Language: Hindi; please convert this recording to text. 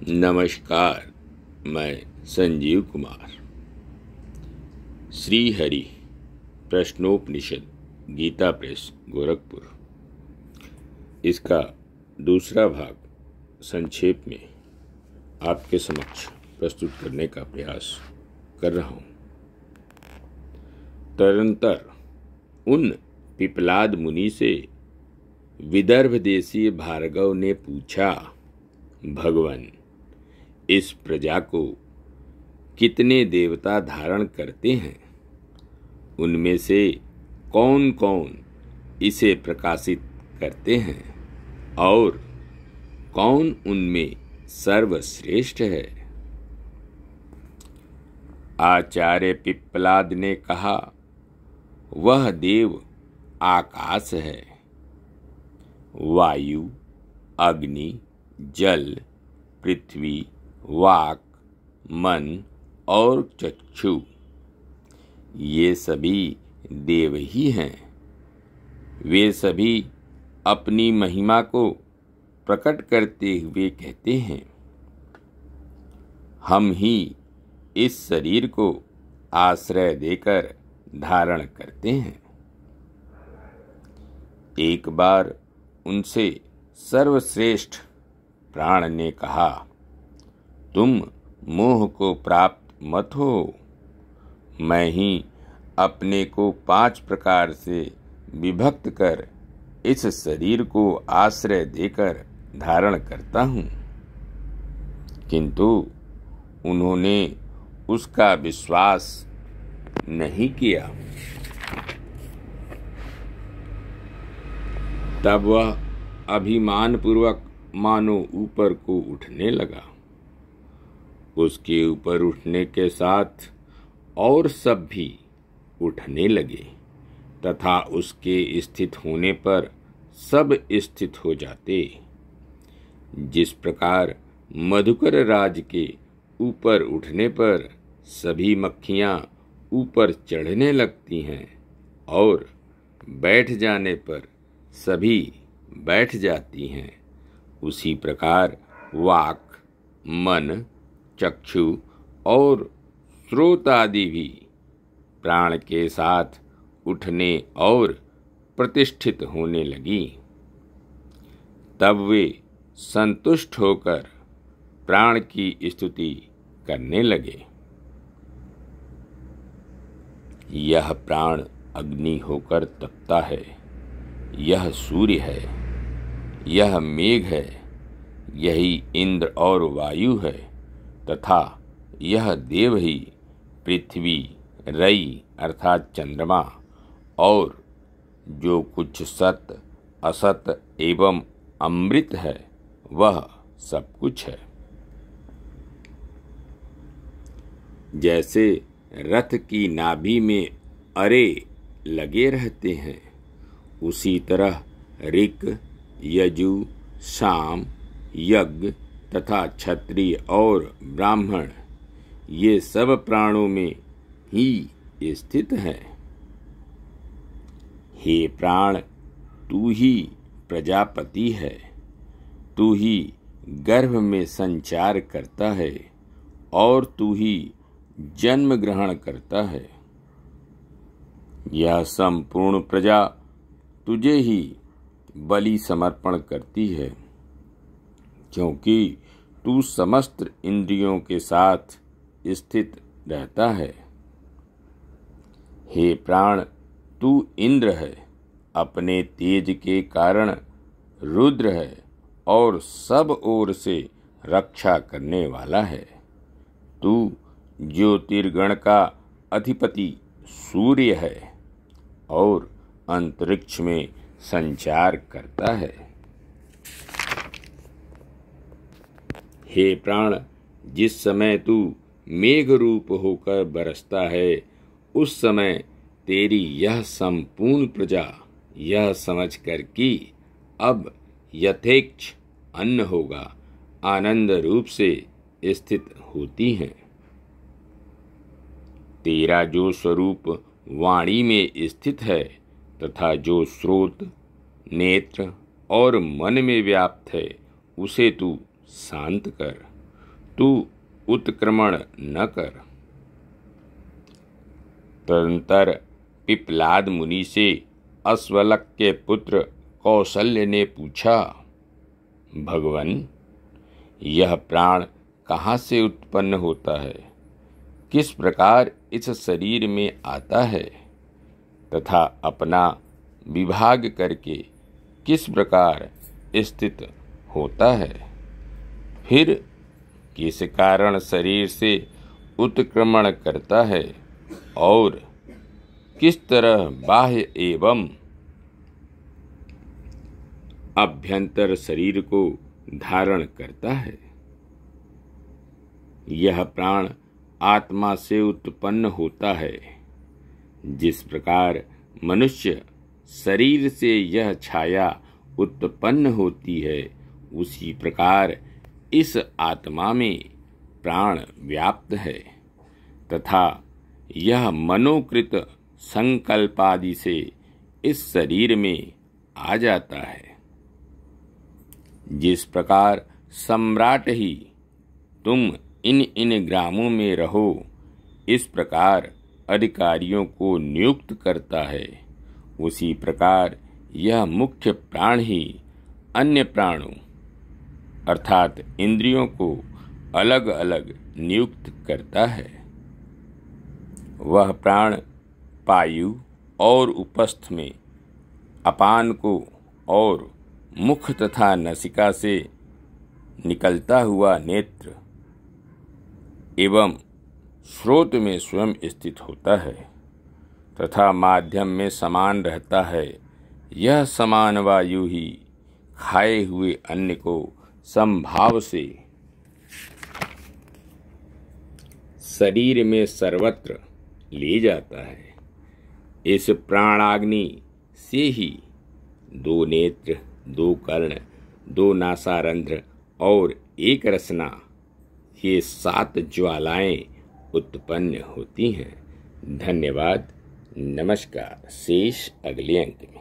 नमस्कार। मैं संजीव कुमार। श्री हरि प्रश्नोपनिषद गीता प्रेस गोरखपुर, इसका दूसरा भाग संक्षेप में आपके समक्ष प्रस्तुत करने का प्रयास कर रहा हूँ। तदनंतर उन पिपलाद मुनि से विदर्भ देशीय भार्गव ने पूछा, भगवान, इस प्रजा को कितने देवता धारण करते हैं? उनमें से कौन कौन इसे प्रकाशित करते हैं और कौन उनमें सर्वश्रेष्ठ है? आचार्य पिप्पलाद ने कहा, वह देव आकाश है, वायु, अग्नि, जल, पृथ्वी, वाक, मन और चक्षु, ये सभी देव ही हैं। वे सभी अपनी महिमा को प्रकट करते हुए कहते हैं, हम ही इस शरीर को आश्रय देकर धारण करते हैं। एक बार उनसे सर्वश्रेष्ठ प्राण ने कहा, तुम मोह को प्राप्त मत हो। मैं ही अपने को 5 प्रकार से विभक्त कर इस शरीर को आश्रय देकर धारण करता हूँ। किंतु उन्होंने उसका विश्वास नहीं किया। तब वह अभिमानपूर्वक मानो ऊपर को उठने लगा। उसके ऊपर उठने के साथ और सब भी उठने लगे तथा उसके स्थित होने पर सब स्थित हो जाते। जिस प्रकार मधुकर राज के ऊपर उठने पर सभी मक्खियाँ ऊपर चढ़ने लगती हैं और बैठ जाने पर सभी बैठ जाती हैं, उसी प्रकार वाक, मन, चक्षु और श्रोत आदि भी प्राण के साथ उठने और प्रतिष्ठित होने लगी। तब वे संतुष्ट होकर प्राण की स्तुति करने लगे। यह प्राण अग्नि होकर तपता है, यह सूर्य है, यह मेघ है, यही इंद्र और वायु है तथा यह देव ही पृथ्वी, रई अर्थात चंद्रमा और जो कुछ सत, असत एवं अमृत है वह सब कुछ है। जैसे रथ की नाभि में अरे लगे रहते हैं, उसी तरह ऋक, यजु, साम, यज्ञ तथा क्षत्रिय और ब्राह्मण ये सब प्राणों में ही स्थित है। हे प्राण, तू ही प्रजापति है, तू ही गर्भ में संचार करता है और तू ही जन्म ग्रहण करता है। यह संपूर्ण प्रजा तुझे ही बलि समर्पण करती है, क्योंकि तू समस्त इंद्रियों के साथ स्थित रहता है। हे प्राण, तू इंद्र है, अपने तेज के कारण रुद्र है और सब ओर से रक्षा करने वाला है। तू ज्योतिर्गण का अधिपति सूर्य है और अंतरिक्ष में संचार करता है। हे प्राण, जिस समय तू मेघ रूप होकर बरसता है, उस समय तेरी यह संपूर्ण प्रजा यह समझकर कि अब यथेच्छ अन्न होगा, आनंद रूप से स्थित होती हैं। तेरा जो स्वरूप वाणी में स्थित है तथा जो स्रोत, नेत्र और मन में व्याप्त है, उसे तू शांत कर, तू उत्क्रमण न कर। तदंतर पिप्लाद मुनि से अश्वलक के पुत्र कौशल्य ने पूछा, भगवन, यह प्राण कहाँ से उत्पन्न होता है, किस प्रकार इस शरीर में आता है तथा अपना विभाग करके किस प्रकार स्थित होता है, फिर किस कारण शरीर से उत्क्रमण करता है और किस तरह बाह्य एवं अभ्यंतर शरीर को धारण करता है। यह प्राण आत्मा से उत्पन्न होता है। जिस प्रकार मनुष्य शरीर से यह छाया उत्पन्न होती है, उसी प्रकार इस आत्मा में प्राण व्याप्त है तथा यह मनोकृत संकल्पादि से इस शरीर में आ जाता है। जिस प्रकार सम्राट ही तुम इन ग्रामों में रहो, इस प्रकार अधिकारियों को नियुक्त करता है, उसी प्रकार यह मुख्य प्राण ही अन्य प्राणों अर्थात इंद्रियों को अलग अलग नियुक्त करता है। वह प्राण पायु और उपस्थ में अपान को और मुख तथा नसिका से निकलता हुआ नेत्र एवं स्रोत में स्वयं स्थित होता है तथा माध्यम में समान रहता है। यह समान वायु ही खाए हुए अन्न को समभाव से शरीर में सर्वत्र ले जाता है। इस प्राणाग्नि से ही 2 नेत्र, 2 कर्ण, 2 नासारंध्र और 1 रसना, ये 7 ज्वालाएं उत्पन्न होती हैं। धन्यवाद। नमस्कार। शेष अगले अंक में।